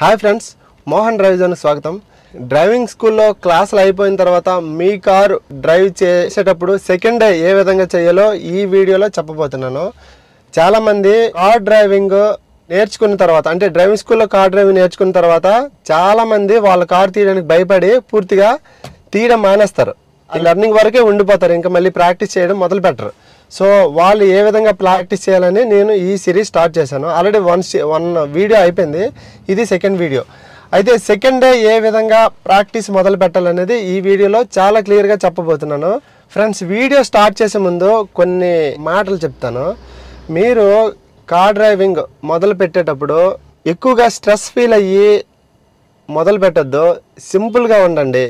Hi friends, Mohan drive zone స్వాగతం. Driving స్కూల్లో క్లాసులు అయిపోయిన తర్వాత మీ కారు డ్రైవ్ చేసేటప్పుడు సెకండ్ డే ఏ విధంగా చేయాలో ఈ వీడియోలో చెప్పబోతున్నాను. చాలామంది కార్ డ్రైవింగ్ నేర్చుకున్న తర్వాత, అంటే డ్రైవింగ్ స్కూల్లో కార్ డ్రైవింగ్ నేర్చుకున్న తర్వాత చాలామంది వాళ్ళ కారు తీయడానికి భయపడి పూర్తిగా తీయడం మానేస్తారు. లర్నింగ్ వరకే ఉండిపోతారు, ఇంకా మళ్ళీ ప్రాక్టీస్ చేయడం మొదలు పెట్టరు. సో వాళ్ళు ఏ విధంగా ప్రాక్టీస్ చేయాలని నేను ఈ సిరీస్ స్టార్ట్ చేశాను. ఆల్రెడీ వన్ వీడియో అయిపోయింది, ఇది సెకండ్ వీడియో. అయితే సెకండ్ డే ఏ విధంగా ప్రాక్టీస్ మొదలు పెట్టాలనేది ఈ వీడియోలో చాలా క్లియర్గా చెప్పబోతున్నాను. ఫ్రెండ్స్, వీడియో స్టార్ట్ చేసే ముందు కొన్ని మాటలు చెప్తాను. మీరు కార్ డ్రైవింగ్ మొదలు పెట్టేటప్పుడు ఎక్కువగా స్ట్రెస్ ఫీల్ అయ్యి మొదలు పెట్టద్దు. సింపుల్గా ఉండండి.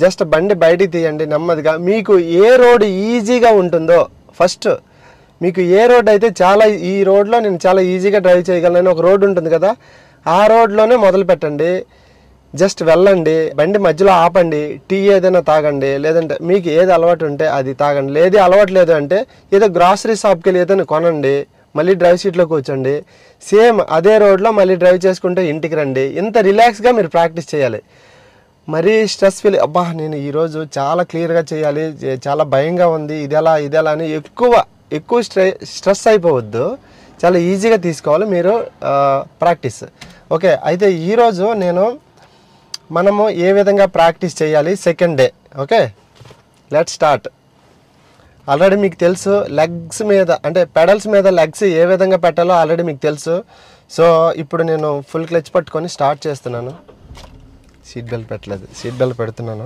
జస్ట్ బండి బయటికి తీయండి నెమ్మదిగా. మీకు ఏ రోడ్ ఈజీగా ఉంటుందో, ఫస్ట్ మీకు ఏ రోడ్ అయితే ఈ రోడ్లో నేను చాలా ఈజీగా డ్రైవ్ చేయగలను ఒక రోడ్ ఉంటుంది కదా, ఆ రోడ్లోనే మొదలు పెట్టండి. జస్ట్ వెళ్ళండి, బండి మధ్యలో ఆపండి, టీ ఏదైనా తాగండి, లేదంటే మీకు ఏది అలవాటు ఉంటే అది తాగండి. లేదు అలవాటు లేదు అంటే ఏదో గ్రాసరీ షాప్కి వెళ్ళి ఏదైనా కొనండి, మళ్ళీ డ్రైవ్ సీట్లో కూర్చోండి. సేమ్ అదే రోడ్లో మళ్ళీ డ్రైవ్ చేసుకుంటే ఇంటికి రండి. ఇంత రిలాక్స్గా మీరు ప్రాక్టీస్ చేయాలి. మరీ స్ట్రెస్ ఫీల్, అబ్బా నేను ఈరోజు చాలా క్లియర్గా చేయాలి, చాలా భయంగా ఉంది, ఇదెలా అని ఎక్కువ స్ట్రెస్ అయిపోవద్దు. చాలా ఈజీగా తీసుకోవాలి మీరు ప్రాక్టీస్. ఓకే, అయితే ఈరోజు మనము ఏ విధంగా ప్రాక్టీస్ చేయాలి second day. Okay, let start. Already మీకు తెలుసు లెగ్స్ మీద, అంటే పెడల్స్ మీద లెగ్స్ ఏ విధంగా పెట్టాలో ఆల్రెడీ మీకు తెలుసు. సో ఇప్పుడు నేను ఫుల్ క్లచ్ పట్టుకొని స్టార్ట్ చేస్తున్నాను. సీట్ బెల్ట్ పెట్టలేదు, సీట్ బెల్ట్ పెడుతున్నాను.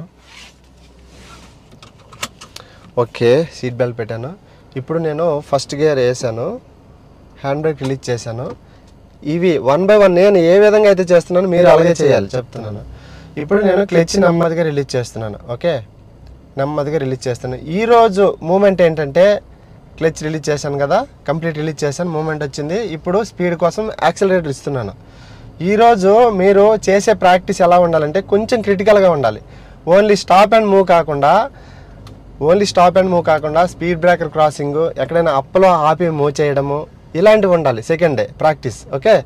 ఓకే, సీట్ బెల్ట్ పెట్టాను. ఇప్పుడు నేను ఫస్ట్ గేర్ వేసాను, హ్యాండ్ బ్రేక్ రిలీజ్ చేశాను. ఇవి 1 by 1 నేను ఏ విధంగా అయితే చేస్తున్నానో మీరు అలాగే చేయాలి చెప్తున్నాను. ఇప్పుడు నేను క్లచ్ నెమ్మదిగా రిలీజ్ చేస్తున్నాను. ఓకే, నెమ్మదిగా రిలీజ్ చేస్తాను. ఈరోజు మూమెంట్ ఏంటంటే క్లచ్ రిలీజ్ చేశాను కదా, కంప్లీట్ రిలీజ్ చేశాను, మూమెంట్ వచ్చింది. ఇప్పుడు స్పీడ్ కోసం యాక్సిలరేటర్ ఇస్తున్నాను. ఈరోజు మీరు చేసే ప్రాక్టీస్ ఎలా ఉండాలంటే కొంచెం క్రిటికల్గా ఉండాలి. ఓన్లీ స్టాప్ అండ్ మూవ్ కాకుండా స్పీడ్ బ్రేకర్ క్రాసింగ్, ఎక్కడైనా అప్లో ఆపి మూవ్ చేయడము, ఇలాంటివి ఉండాలి సెకండ్ డే ప్రాక్టీస్. ఓకే,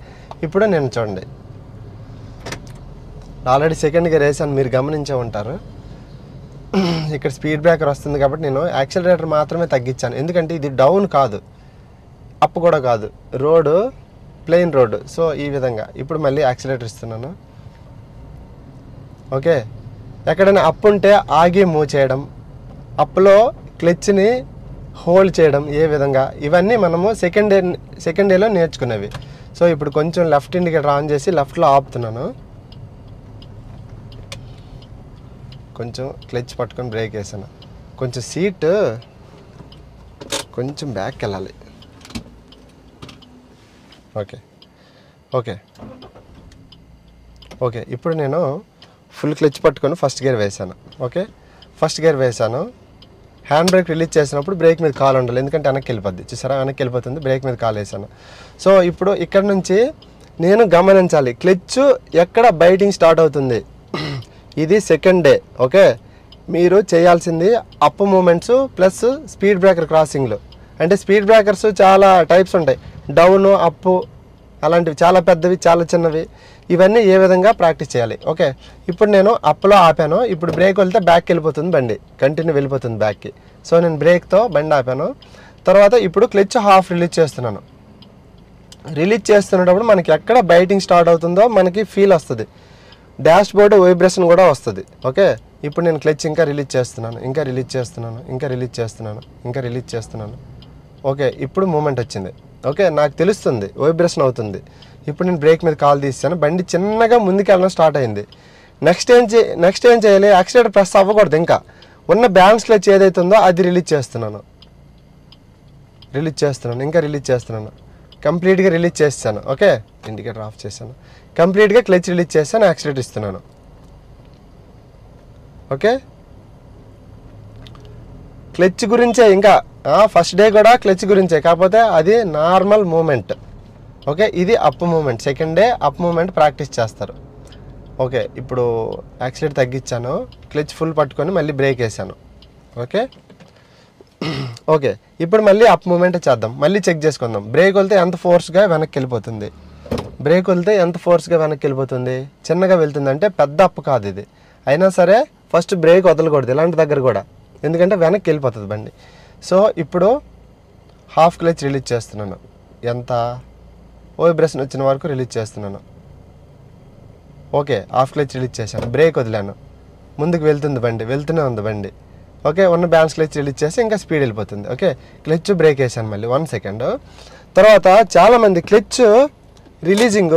ఇప్పుడు నేను చూడండి, ఆల్రెడీ సెకండ్ గేర్ వేసాను, మీరు గమనించే ఉంటారు. ఇక్కడ స్పీడ్ బ్రేకర్ వస్తుంది కాబట్టి నేను యాక్సిలరేటర్ మాత్రమే తగ్గించాను. ఎందుకంటే ఇది డౌన్ కాదు, అప్ కూడా కాదు, రోడ్డు ప్లెయిన్ రోడ్డు. సో ఈ విధంగా ఇప్పుడు మళ్ళీ యాక్సిలరేటర్ ఇస్తున్నాను. ఓకే, ఎక్కడైనా అప్ ఉంటే ఆగి మూవ్ చేయడం, అప్లో క్లచ్ని హోల్డ్ చేయడం ఏ విధంగా, ఇవన్నీ మనము సెకండ్ డేలో నేర్చుకునేవి. సో ఇప్పుడు కొంచెం లెఫ్ట్ ఇండికేటర్ ఆన్ చేసి లెఫ్ట్లో ఆపుతున్నాను. కొంచెం క్లచ్ పట్టుకొని బ్రేక్ వేసాను. కొంచెం సీట్ కొంచెం బ్యాక్ వెళ్ళాలి. ఓకే ఓకే ఓకే ఇప్పుడు నేను ఫుల్ క్లచ్ పట్టుకొని ఫస్ట్ గేర్ వేసాను. ఓకే, ఫస్ట్ గేర్ వేసాను. హ్యాండ్ బ్రేక్ రిలీజ్ చేసినప్పుడు బ్రేక్ మీద కాలు ఉండాలి, ఎందుకంటే వెనక్కి వెళ్ళిపోద్ది. చూసారా, వెనక్కి వెళ్ళిపోతుంది, బ్రేక్ మీద కాలు వేసాను. సో ఇప్పుడు ఇక్కడ నుంచి నేను గమనించాలి క్లచ్ ఎక్కడ బైటింగ్ స్టార్ట్ అవుతుంది. ఇది సెకండ్ డే. ఓకే, మీరు చేయాల్సింది up movements plus speed breaker క్రాసింగ్లు. అంటే స్పీడ్ బ్రేకర్స్ చాలా టైప్స్ ఉంటాయి, డౌన్ అప్పు అలాంటివి, చాలా పెద్దవి చాలా చిన్నవి. ఇవన్నీ ఏ విధంగా ప్రాక్టీస్ చేయాలి. ఓకే, ఇప్పుడు నేను అప్లో ఆపాను, ఇప్పుడు బ్రేక్ వెళ్తే బ్యాక్కి వెళ్ళిపోతుంది, బండి కంటిన్యూ వెళ్ళిపోతుంది బ్యాక్కి. సో నేను బ్రేక్తో బండి ఆపాను. తర్వాత ఇప్పుడు క్లచ్ హాఫ్ రిలీజ్ చేస్తున్నాను. రిలీజ్ చేస్తున్నప్పుడు మనకి ఎక్కడ బైటింగ్ స్టార్ట్ అవుతుందో మనకి ఫీల్ వస్తుంది, డాష్ బోర్డు వైబ్రేషన్ కూడా వస్తుంది. ఓకే, ఇప్పుడు నేను క్లచ్ ఇంకా రిలీజ్ చేస్తున్నాను. ఓకే, ఇప్పుడు మూమెంట్ వచ్చింది. ఓకే, నాకు తెలుస్తుంది వైబ్రేషన్ అవుతుంది. ఇప్పుడు నేను బ్రేక్ మీద కాల్ తీసాను, బండి చిన్నగా ముందుకు వెళ్ళడం స్టార్ట్ అయింది. నెక్స్ట్ ఏం చేయాలి, యాక్సిలేటర్ ప్రెస్ అవ్వకూడదు. ఇంకా ఉన్న బ్యాలెన్స్ క్లచ్ ఏదైతే ఉందో అది రిలీజ్ చేస్తున్నాను. ఇంకా రిలీజ్ చేస్తున్నాను, కంప్లీట్గా రిలీజ్ చేస్తాను. ఓకే, ఇండికేటర్ ఆఫ్ చేశాను, కంప్లీట్గా క్లచ్ రిలీజ్ చేస్తాను, యాక్సిలేటర్ ఇస్తున్నాను. ఓకే, క్లచ్ గురించే, ఇంకా ఫస్ట్ డే కూడా క్లచ్ గురించే, కాకపోతే అది నార్మల్ మూమెంట్. ఓకే, ఇది up moment. Second day up moment practice చేస్తారు. ఓకే, ఇప్పుడు యాక్సిలేటర్ తగ్గించాను, క్లచ్ ఫుల్ పట్టుకొని మళ్ళీ బ్రేక్ వేసాను. ఓకే ఓకే ఇప్పుడు మళ్ళీ అప్ మూమెంట్ చేద్దాం, మళ్ళీ చెక్ చేసుకుందాం. బ్రేక్ వెళ్తే ఎంత ఫోర్స్గా వెనక్కి వెళ్ళిపోతుంది, బ్రేక్ వదిలితే ఎంత ఫోర్స్గా వెనక్కి వెళ్ళిపోతుంది, చిన్నగా వెళ్తుంది. అంటే పెద్ద అప్పు కాదు ఇది, అయినా సరే ఫస్ట్ బ్రేక్ వదలకూడదు ఇలాంటి దగ్గర కూడా, ఎందుకంటే వెనక్కి వెళ్ళిపోతుంది బండి. సో ఇప్పుడు హాఫ్ క్లచ్ రిలీజ్ చేస్తున్నాను, ఎంత వైబ్రేషన్ వచ్చిన వరకు రిలీజ్ చేస్తున్నాను. ఓకే, హాఫ్ క్లచ్ రిలీజ్ చేశాను, బ్రేక్ వదిలాను, ముందుకు వెళ్తుంది బండి, వెళ్తూనే ఉంది బండి. ఓకే, ఉన్న బ్యాలెన్స్ క్లచ్ రిలీజ్ చేసి ఇంకా స్పీడ్ వెళ్ళిపోతుంది. ఓకే, క్లచ్ బ్రేక్ వేసాను మళ్ళీ 1 సెకండ్. తర్వాత చాలామంది క్లచ్ రిలీజింగ్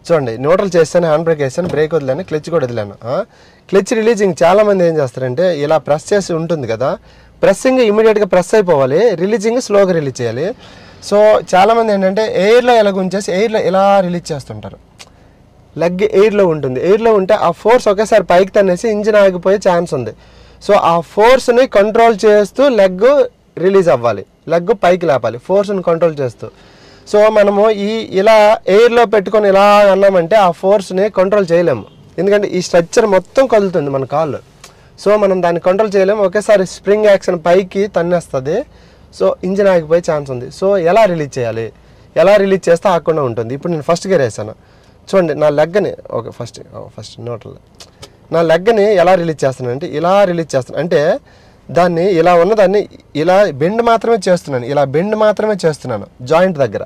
చూడండి, న్యూట్రల్ చేస్తాను, హ్యాండ్ బ్రేక్ వేసాను, బ్రేక్ వదిలాను, క్లచ్ కూడా వదిలాను. క్లచ్ రిలీజింగ్ చాలామంది ఏం చేస్తారంటే ఇలా ప్రెస్ చేసి ఉంటుంది కదా, ప్రెస్సింగ్ ఇమీడియట్గా ప్రెస్ అయిపోవాలి, రిలీజింగ్ స్లోగా రిలీజ్ చేయాలి. సో చాలామంది ఏంటంటే ఎయిర్లో ఇలా గుంచేసి ఎయిర్లో ఇలా రిలీజ్ చేస్తుంటారు. లెగ్ ఎయిర్లో ఉంటుంది, ఎయిర్లో ఉంటే ఆ ఫోర్స్ ఒకేసారి పైకి తన్నేసి ఇంజిన్ ఆగిపోయే ఛాన్స్ ఉంది. సో ఆ ఫోర్స్ని కంట్రోల్ చేస్తూ లెగ్ రిలీజ్ అవ్వాలి, లెగ్ పైకి లేపాలి ఫోర్స్ని కంట్రోల్ చేస్తూ. సో మనము ఇలా ఎయిర్లో పెట్టుకొని ఇలా అన్నామంటే ఆ ఫోర్స్ని కంట్రోల్ చేయలేము, ఎందుకంటే ఈ స్ట్రక్చర్ మొత్తం కదులుతుంది మన కాళ్ళు. సో మనం దాన్ని కంట్రోల్ చేయలేము, ఒకేసారి స్ప్రింగ్ యాక్షన్ పైకి తన్నేస్తుంది. సో ఇంజిన్ ఆగిపోయే ఛాన్స్ ఉంది. సో ఎలా రిలీజ్ చేయాలి, ఎలా రిలీజ్ చేస్తే ఆగకుండా ఉంటుంది. ఇప్పుడు నేను ఫస్ట్ గేర్ వేసాను చూడండి, నా లెగ్ని ఓకే ఫస్ట్ నోట్లో నా లెగ్ని ఎలా రిలీజ్ చేస్తున్నాను అంటే ఇలా రిలీజ్ చేస్తున్నాను. అంటే దాన్ని ఇలా ఉన్నదాన్ని ఇలా బెండ్ మాత్రమే చేస్తున్నాను, ఇలా బెండ్ మాత్రమే చేస్తున్నాను జాయింట్ దగ్గర,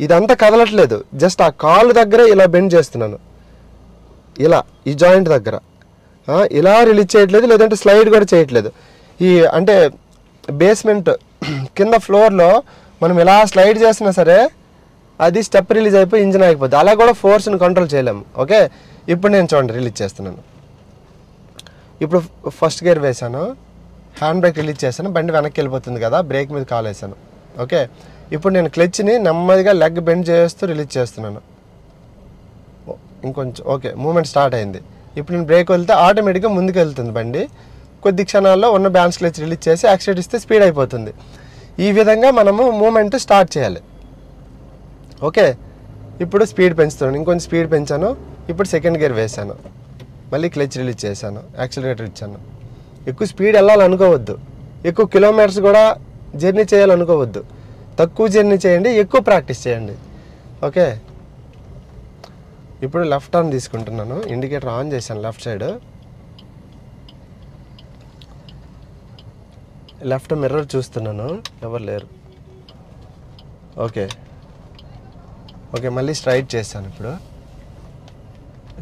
ఇదంతా కదలట్లేదు, జస్ట్ ఆ కాలు దగ్గరే ఇలా బెండ్ చేస్తున్నాను, ఇలా ఈ జాయింట్ దగ్గర ఇలా రిలీజ్ చేయట్లేదు, లేదంటే స్లైడ్ కూడా చేయట్లేదు. ఈ అంటే బేస్మెంట్ కింద ఫ్లోర్లో మనం ఇలా స్లైడ్ చేసినా సరే అది స్టెప్ రిలీజ్ అయిపోయి ఇంజిన్ ఆగిపోద్ది, అలా కూడా ఫోర్స్ని కంట్రోల్ చేయలేము. ఓకే, ఇప్పుడు నేను చూడండి రిలీజ్ చేస్తున్నాను. ఇప్పుడు ఫస్ట్ గేర్ వేసాను, హ్యాండ్ బ్రేక్ రిలీజ్ చేశాను, బండి వెనక్కి వెళ్ళిపోతుంది కదా, బ్రేక్ మీద కాల్ వేసాను. ఓకే, ఇప్పుడు నేను క్లచ్ని నెమ్మదిగా లెగ్ బెండ్ చేస్తూ రిలీజ్ చేస్తున్నాను, ఇంకొంచెం. ఓకే, మూమెంట్ స్టార్ట్ అయింది. ఇప్పుడు నేను బ్రేక్ వెళ్తే ఆటోమేటిక్గా ముందుకు వెళ్తుంది బండి. కొద్ది క్షణాల్లో ఉన్న బ్యాలెన్స్ క్లచ్ రిలీజ్ చేసి యాక్సిలేటర్ ఇస్తే స్పీడ్ అయిపోతుంది. ఈ విధంగా మనము మూమెంట్ స్టార్ట్ చేయాలి. ఓకే, ఇప్పుడు స్పీడ్ పెంచుతున్నాను, ఇంకొంచెం స్పీడ్ పెంచాను. ఇప్పుడు సెకండ్ గేర్ వేసాను, మళ్ళీ క్లచ్ రిలీజ్ చేశాను, యాక్సిలేటర్ ఇచ్చాను. ఎక్కువ స్పీడ్ వెళ్ళాలనుకోవద్దు, ఎక్కువ కిలోమీటర్స్ కూడా జర్నీ చేయాలనుకోవద్దు, తక్కువ జర్నీ చేయండి, ఎక్కువ ప్రాక్టీస్ చేయండి. ఓకే, ఇప్పుడు లెఫ్ట్ టర్న్ తీసుకుంటున్నాను, ఇండికేటర్ ఆన్ చేశాను, లెఫ్ట్ సైడ్ లెఫ్ట్ మిర్రర్ చూస్తున్నాను, ఎవరు లేరు. ఓకే ఓకే, మళ్ళీ స్ట్రైట్ చేశాను. ఇప్పుడు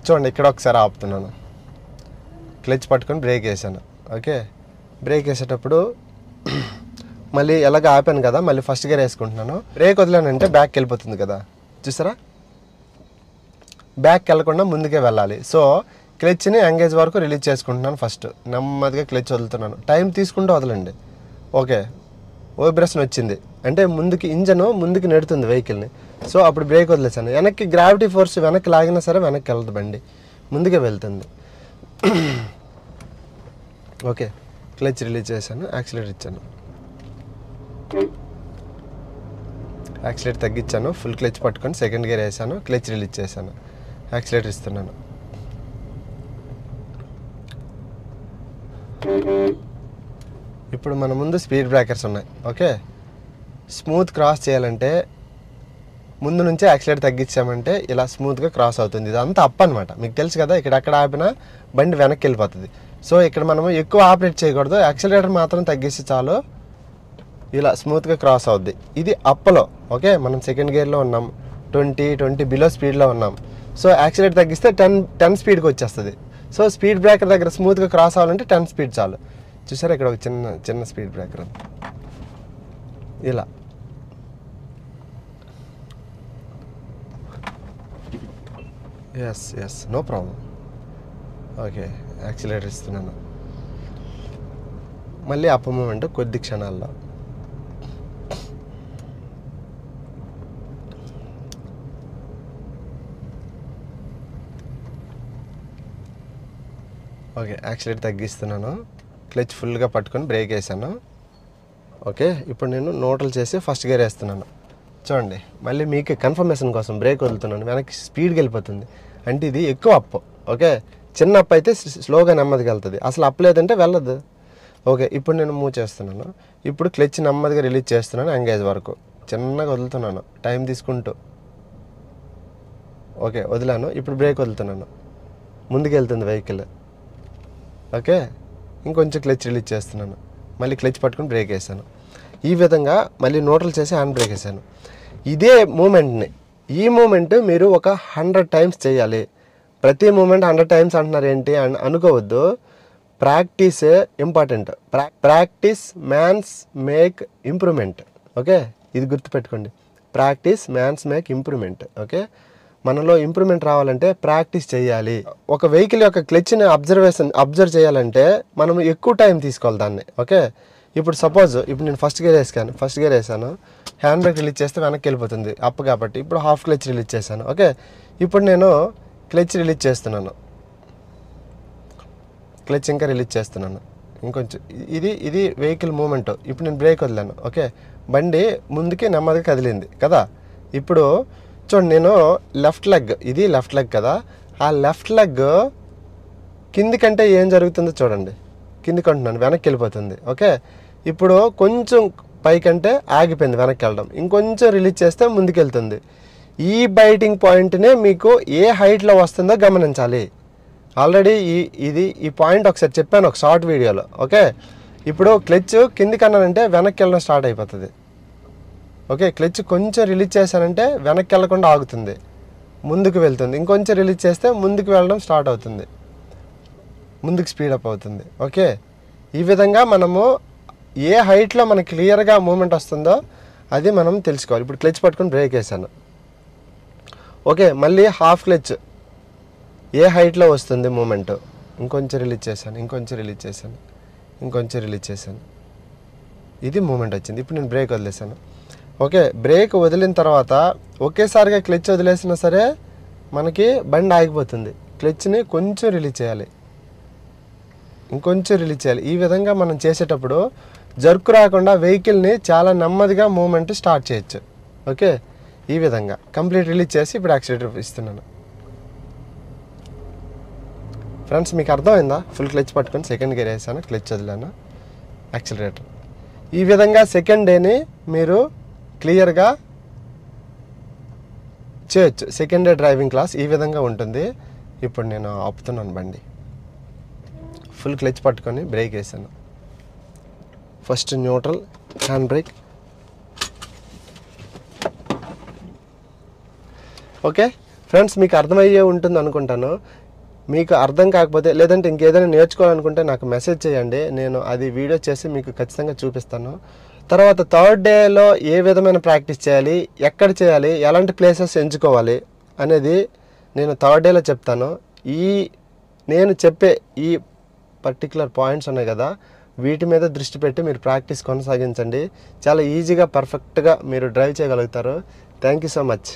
చూడండి, ఇక్కడ ఒకసారి ఆపుతున్నాను, క్లచ్ పట్టుకొని బ్రేక్ వేసాను. ఓకే, బ్రేక్ వేసేటప్పుడు మళ్ళీ ఎలాగ ఆపాను కదా, మళ్ళీ ఫస్ట్ గేర్ వేసుకుంటున్నాను. బ్రేక్ వదిలానంటే బ్యాక్ వెళ్ళిపోతుంది కదా, చూసారా, బ్యాక్ వెళ్ళకుండా ముందుకే వెళ్ళాలి. సో క్లచ్ని ఎంగేజ్ వరకు రిలీజ్ చేసుకుంటున్నాను. ఫస్ట్ నెమ్మదిగా క్లచ్ వదులుతున్నాను, టైం తీసుకుంటూ వదలండి. ఓకే, వైబ్రేషన్ వచ్చింది అంటే ముందుకి ఇంజన్ ముందుకు నెడుతుంది వెహికల్ని. సో అప్పుడు బ్రేక్ వదిలేసాను, వెనక్కి గ్రావిటీ ఫోర్స్ వెనక్కి లాగినా సరే వెనక్కి వెళ్తుంది బండి, ముందుకే వెళ్తుంది. ఓకే, క్లచ్ రిలీజ్ చేశాను, యాక్సిలేటర్ ఇచ్చాను, యాక్సిలేటర్ తగ్గించాను, ఫుల్ క్లచ్ పట్టుకొని సెకండ్ గేర్ వేసాను, క్లచ్ రిలీజ్ చేశాను, యాక్సిలేటర్ ఇస్తున్నాను. ఇప్పుడు మన ముందు స్పీడ్ బ్రేకర్స్ ఉన్నాయి. ఓకే, స్మూత్ క్రాస్ చేయాలంటే ముందు నుంచే యాక్సిలేటర్ తగ్గించామంటే ఇలా స్మూత్గా క్రాస్ అవుతుంది. ఇదంతా అప్ అనమాట, మీకు తెలుసు కదా, ఇక్కడెక్కడ ఆపినా బండి వెనక్కి వెళ్ళిపోతుంది. సో ఇక్కడ మనము ఎక్కువ ఆపరేట్ చేయకూడదు, యాక్సిలేటర్ మాత్రం తగ్గిస్తే చాలు, ఇలా స్మూత్గా క్రాస్ అవుద్ది. ఇది అప్పలో. ఓకే, మనం సెకండ్ గేర్లో ఉన్నాం, 20 బిలో స్పీడ్లో ఉన్నాం. సో యాక్సిలేటర్ తగ్గిస్తే 10 స్పీడ్కి వచ్చేస్తుంది. సో స్పీడ్ బ్రేకర్ దగ్గర స్మూత్గా క్రాస్ అవ్వాలంటే 10 స్పీడ్ చాలు. చూసారా, ఇక్కడ ఒక చిన్న స్పీడ్ బ్రేకర్ ఇలా. Yes no problem. Okay, accelerator ఇస్తున్నాను, మళ్ళీ అప్ మూమెంట్ కొద్ది క్షణాల్లో. ఓకే, యాక్సిలేటర్ తగ్గిస్తున్నాను, క్లచ్ ఫుల్గా పట్టుకొని బ్రేక్ వేసాను. ఓకే, ఇప్పుడు నేను న్యూట్రల్ చేసి ఫస్ట్ గేర్ వేస్తున్నాను. చూడండి, మళ్ళీ మీకు కన్ఫర్మేషన్ కోసం బ్రేక్ వదులుతున్నాను, వెనక్కి స్పీడ్కి వెళ్ళిపోతుంది. అంటే ఇది ఎక్కువ అప్. ఓకే, చిన్న అప్ అయితే స్లోగా నెమ్మదిగా వెళ్తుంది, అసలు అప్ లేదంటే వెళ్ళదు. ఓకే, ఇప్పుడు నేను మూవ్ చేస్తున్నాను, ఇప్పుడు క్లచ్ నెమ్మదిగా రిలీజ్ చేస్తున్నాను, ఎంగేజ్ వరకు చిన్నగా వదులుతున్నాను, టైం తీసుకుంటూ. ఓకే వదిలాను. ఇప్పుడు బ్రేక్ వదులుతున్నాను, ముందుకు వెళ్తుంది వెహికల్. ఓకే, ఇంకొంచెం క్లచ్ రిలీజ్ చేస్తున్నాను, మళ్ళీ క్లచ్ పట్టుకుని బ్రేక్ వేసాను. ఈ విధంగా మళ్ళీ న్యూట్రల్ చేసి హ్యాండ్ బ్రేక్ వేసాను. ఇదే మూమెంట్ని, ఈ మూమెంట్ మీరు ఒక 100 టైమ్స్ చేయాలి. ప్రతి మూమెంట్ 100 టైమ్స్ అంటున్నారు ఏంటి అని అనుకోవద్దు. Practice important. Practice means make improvement. Okay, ఇది గుర్తుపెట్టుకోండి. Practice means make improvement. Okay, మనలో ఇంప్రూవ్మెంట్ రావాలంటే ప్రాక్టీస్ చేయాలి. ఒక వెహికల్ యొక్క క్లచ్ని అబ్జర్వ్ చేయాలంటే మనం ఎక్కువ టైం తీసుకోవాలి దాన్ని. ఓకే, ఇప్పుడు సపోజ్ ఇప్పుడు నేను ఫస్ట్ గేర్ వేసాను, హ్యాండ్ బ్రేక్ రిలీజ్ చేస్తే వెనక్కి వెళ్ళిపోతుంది అప్ కాబట్టి. ఇప్పుడు హాఫ్ క్లచ్ రిలీజ్ చేశాను. ఓకే, ఇప్పుడు నేను క్లచ్ రిలీజ్ చేస్తున్నాను, క్లచ్ ఇంకా రిలీజ్ చేస్తున్నాను ఇంకొంచెం. ఇది వెహికల్ మూమెంట్. ఇప్పుడు నేను బ్రేక్ వదిలాను. ఓకే, బండి ముందుకి నెమ్మదిగా కదిలింది కదా. ఇప్పుడు చూడండి, నేను లెఫ్ట్ లెగ్, ఇది లెఫ్ట్ లెగ్ కదా, ఆ లెఫ్ట్ లెగ్ కిందికంటే ఏం జరుగుతుందో చూడండి. కిందికి అంటున్నాను, వెనక్కి వెళ్ళిపోతుంది. ఓకే, ఇప్పుడు కొంచెం పైకంటే ఆగిపోయింది వెనక్కి వెళ్ళడం, ఇంకొంచెం రిలీజ్ చేస్తే ముందుకెళ్తుంది. ఈ బైటింగ్ పాయింట్నే మీకు ఏ హైట్లో వస్తుందో గమనించాలి. ఆల్రెడీ ఈ పాయింట్ ఒకసారి చెప్పాను ఒక షార్ట్ వీడియోలో. ఓకే, ఇప్పుడు క్లచ్ కిందికి అన్నానంటే వెనక్కి వెళ్ళడం స్టార్ట్ అయిపోతుంది. ఓకే, క్లచ్ కొంచెం రిలీజ్ చేశానంటే వెనక్కి వెళ్ళకుండా ఆగుతుంది, ముందుకు వెళ్తుంది. ఇంకొంచెం రిలీజ్ చేస్తే ముందుకు వెళ్ళడం స్టార్ట్ అవుతుంది, ముందుకు స్పీడప్ అవుతుంది. ఓకే, ఈ విధంగా మనము ఏ హైట్లో మనకి క్లియర్గా మూమెంట్ వస్తుందో అది మనం తెలుసుకోవాలి. ఇప్పుడు క్లచ్ పట్టుకుని బ్రేక్ వేసాను. ఓకే, మళ్ళీ హాఫ్ క్లచ్ ఏ హైట్లో వస్తుంది మూమెంట్, ఇంకొంచెం రిలీజ్ చేశాను, ఇంకొంచెం రిలీజ్ చేశాను, ఇంకొంచెం రిలీజ్ చేశాను, ఇది మూమెంట్ వచ్చింది. ఇప్పుడు నేను బ్రేక్ వదిలేసాను. ఓకే, బ్రేక్ వదిలిన తర్వాత ఒకేసారిగా క్లచ్ వదిలేసినా సరే మనకి బండి ఆగిపోతుంది. క్లచ్ని కొంచెం రిలీజ్ చేయాలి, ఇంకొంచెం రిలీజ్ చేయాలి. ఈ విధంగా మనం చేసేటప్పుడు జర్కు రాకుండా వెహికల్ని చాలా నెమ్మదిగా మూమెంట్ స్టార్ట్ చేయొచ్చు. ఓకే, ఈ విధంగా కంప్లీట్ రిలీజ్ చేసి ఇప్పుడు యాక్సిలేటర్ ఇస్తున్నాను. ఫ్రెండ్స్, మీకు అర్థమైందా? ఫుల్ క్లచ్ పట్టుకొని సెకండ్ గేర్ వేసాను, క్లచ్ వదిలాను, యాక్సిలరేటర్. ఈ విధంగా సెకండ్ డేని మీరు క్లియర్గా చేయొచ్చు. సెకండ్ డే డ్రైవింగ్ క్లాస్ ఈ విధంగా ఉంటుంది. ఇప్పుడు నేను ఆపుతున్నాను బండి, ఫుల్ క్లచ్ పట్టుకొని బ్రేక్ వేసాను. First neutral, hand brake. Okay friends, మీకు అర్థమయ్యే ఉంటుంది అనుకుంటాను. మీకు అర్థం కాకపోతే లేదంటే ఇంకేదైనా నేర్చుకోవాలనుకుంటే నాకు మెసేజ్ చేయండి, నేను అది వీడియో చేసి మీకు ఖచ్చితంగా చూపిస్తాను. తర్వాత థర్డ్ డేలో ఏ విధమైన ప్రాక్టీస్ చేయాలి, ఎక్కడ చేయాలి, ఎలాంటి ప్లేసెస్ ఎంచుకోవాలి అనేది నేను థర్డ్ డేలో చెప్తాను. నేను చెప్పే ఈ పర్టికులర్ పాయింట్స్ ఉన్నాయి కదా, వీటి మీద దృష్టి పెట్టి మీరు ప్రాక్టీస్ కొనసాగించండి. చాలా ఈజీగా పర్ఫెక్ట్గా మీరు డ్రైవ్ చేయగలుగుతారు. Thank you so much.